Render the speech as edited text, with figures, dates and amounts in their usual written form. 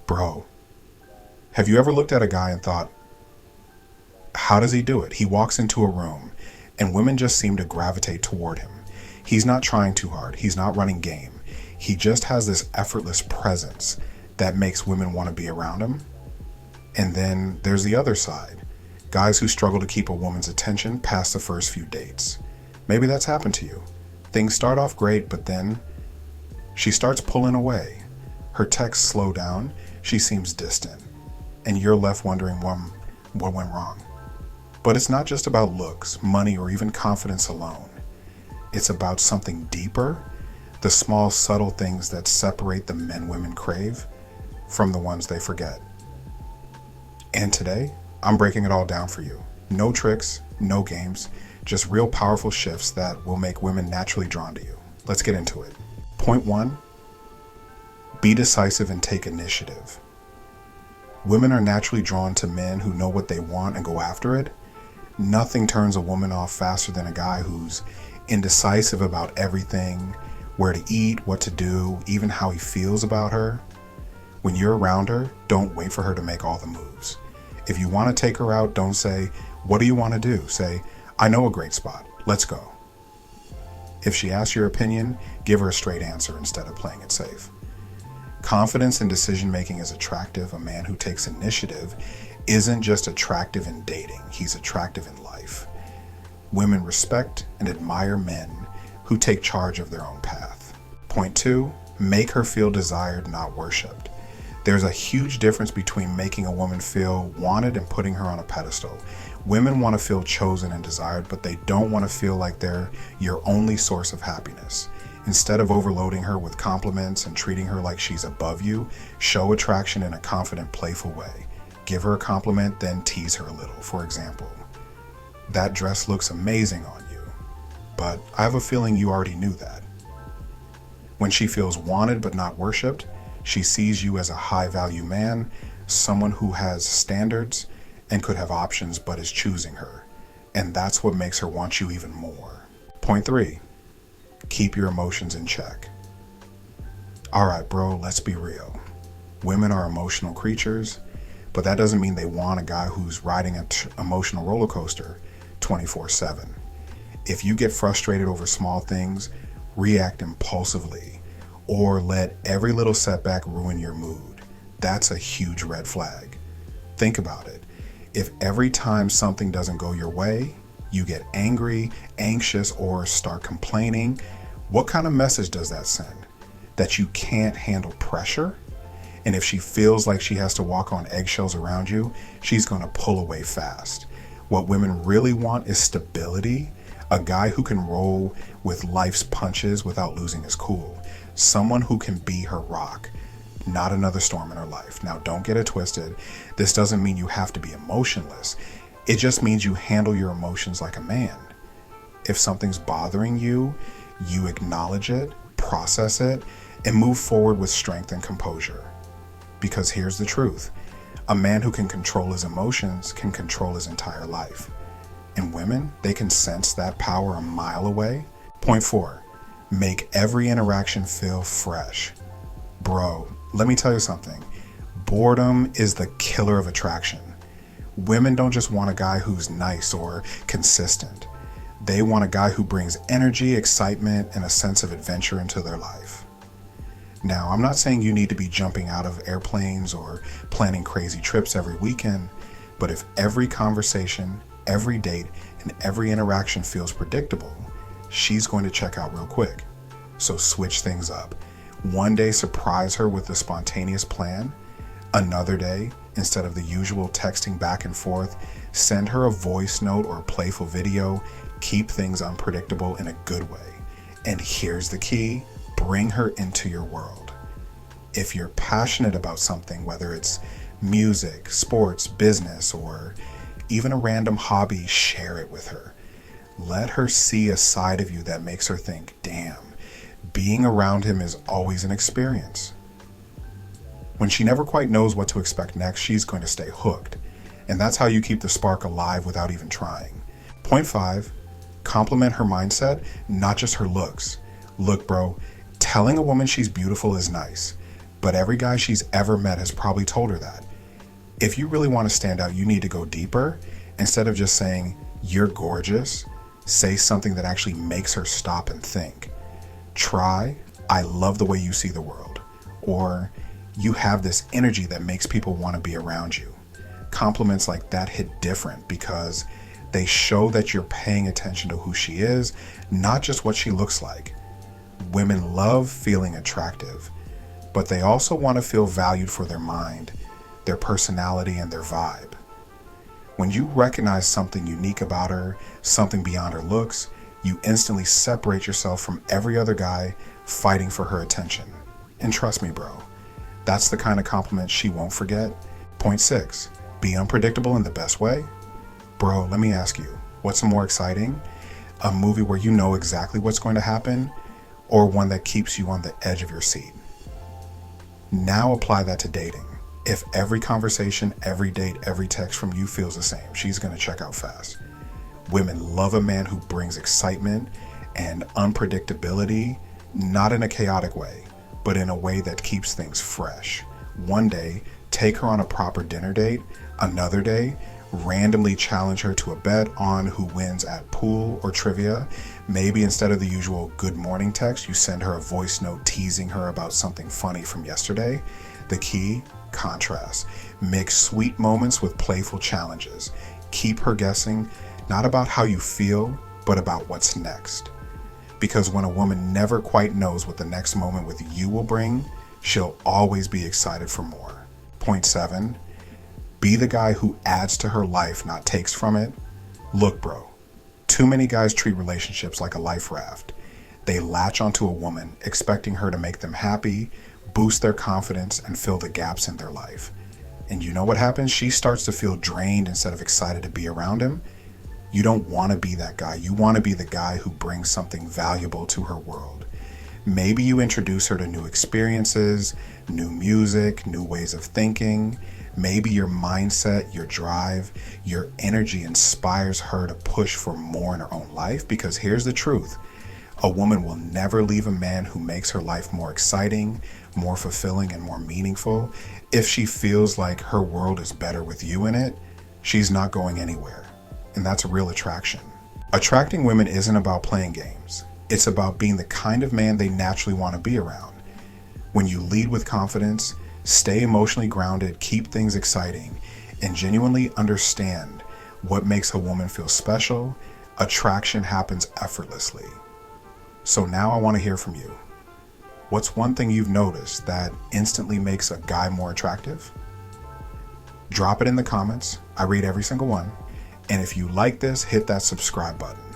Bro, have you ever looked at a guy and thought, how does he do it? He walks into a room and women just seem to gravitate toward him. He's not trying too hard. He's not running game. He just has this effortless presence that makes women want to be around him. And then there's the other side. Guys who struggle to keep a woman's attention past the first few dates. Maybe that's happened to you. Things start off great, but then she starts pulling away. Her texts slow down. She seems distant. And you're left wondering what went wrong. But it's not just about looks, money, or even confidence alone. It's about something deeper, the small, subtle things that separate the men women crave from the ones they forget. And today, I'm breaking it all down for you. No tricks, no games, just real powerful shifts that will make women naturally drawn to you. Let's get into it. Point 1, be decisive and take initiative. Women are naturally drawn to men who know what they want and go after it. Nothing turns a woman off faster than a guy who's indecisive about everything, where to eat, what to do, even how he feels about her. When you're around her, don't wait for her to make all the moves. If you want to take her out, don't say, what do you want to do? Say, I know a great spot. Let's go. If she asks your opinion, give her a straight answer instead of playing it safe. Confidence in decision-making is attractive. A man who takes initiative isn't just attractive in dating, he's attractive in life. Women respect and admire men who take charge of their own path. Point 2, make her feel desired, not worshipped. There's a huge difference between making a woman feel wanted and putting her on a pedestal. Women want to feel chosen and desired, but they don't want to feel like they're your only source of happiness. Instead of overloading her with compliments and treating her like she's above you, show attraction in a confident, playful way. Give her a compliment, then tease her a little. For example, that dress looks amazing on you, but I have a feeling you already knew that. When she feels wanted but not worshipped, she sees you as a high-value man, someone who has standards and could have options but is choosing her. And that's what makes her want you even more. Point 3, keep your emotions in check. All right, bro, let's be real. Women are emotional creatures, but that doesn't mean they want a guy who's riding an emotional roller coaster 24/7. If you get frustrated over small things, react impulsively, or let every little setback ruin your mood, that's a huge red flag. Think about it. If every time something doesn't go your way, you get angry, anxious, or start complaining, what kind of message does that send? That you can't handle pressure? And if she feels like she has to walk on eggshells around you, she's going to pull away fast. What women really want is stability, a guy who can roll with life's punches without losing his cool, someone who can be her rock, not another storm in her life. Now, don't get it twisted. This doesn't mean you have to be emotionless. It just means you handle your emotions like a man. If something's bothering you, you acknowledge it, process it, and move forward with strength and composure. Because here's the truth. A man who can control his emotions can control his entire life. And women, they can sense that power a mile away. Point 4, make every interaction feel fresh. Bro, let me tell you something. Boredom is the killer of attraction. Women don't just want a guy who's nice or consistent. They want a guy who brings energy, excitement, and a sense of adventure into their life. Now, I'm not saying you need to be jumping out of airplanes or planning crazy trips every weekend, but if every conversation, every date, and every interaction feels predictable, she's going to check out real quick. So switch things up. One day, surprise her with a spontaneous plan. Another day, instead of the usual texting back and forth, send her a voice note or a playful video. Keep things unpredictable in a good way. And here's the key. Bring her into your world. If you're passionate about something, whether it's music, sports, business, or even a random hobby, share it with her. Let her see a side of you that makes her think, damn, being around him is always an experience. When she never quite knows what to expect next, she's going to stay hooked. And that's how you keep the spark alive without even trying. Point 5, compliment her mindset, not just her looks. Look, bro, telling a woman she's beautiful is nice. but every guy she's ever met has probably told her that. If you really want to stand out, you need to go deeper. Instead of just saying, "You're gorgeous," say something that actually makes her stop and think. Try, "I love the way you see the world," or "You have this energy that makes people want to be around you." Compliments like that hit different because they show that you're paying attention to who she is, not just what she looks like. Women love feeling attractive, but they also want to feel valued for their mind, their personality, and their vibe. When you recognize something unique about her, something beyond her looks, you instantly separate yourself from every other guy fighting for her attention. And trust me, bro, that's the kind of compliment she won't forget. Point 6, be unpredictable in the best way. Bro, let me ask you, what's more exciting? A movie where you know exactly what's going to happen, or one that keeps you on the edge of your seat? Now apply that to dating. If every conversation, every date, every text from you feels the same, she's going to check out fast. Women love a man who brings excitement and unpredictability, not in a chaotic way, but in a way that keeps things fresh. One day, take her on a proper dinner date. Another day, randomly challenge her to a bet on who wins at pool or trivia. Maybe instead of the usual "good morning" text, you send her a voice note teasing her about something funny from yesterday. The key, contrast. Mix sweet moments with playful challenges. Keep her guessing, not about how you feel, but about what's next. Because when a woman never quite knows what the next moment with you will bring, she'll always be excited for more. Point 7, be the guy who adds to her life, not takes from it. Look, bro, too many guys treat relationships like a life raft. They latch onto a woman, expecting her to make them happy, boost their confidence, and fill the gaps in their life. And you know what happens? She starts to feel drained instead of excited to be around him. You don't want to be that guy. You want to be the guy who brings something valuable to her world. Maybe you introduce her to new experiences, new music, new ways of thinking. Maybe your mindset, your drive, your energy inspires her to push for more in her own life. Because here's the truth. A woman will never leave a man who makes her life more exciting, more fulfilling, and more meaningful. If she feels like her world is better with you in it, she's not going anywhere. And that's real attraction. Attracting women isn't about playing games. It's about being the kind of man they naturally want to be around. When you lead with confidence, stay emotionally grounded, keep things exciting, and genuinely understand what makes a woman feel special, attraction happens effortlessly. So now I want to hear from you. What's one thing you've noticed that instantly makes a guy more attractive? Drop it in the comments. I read every single one. And if you like this, hit that subscribe button.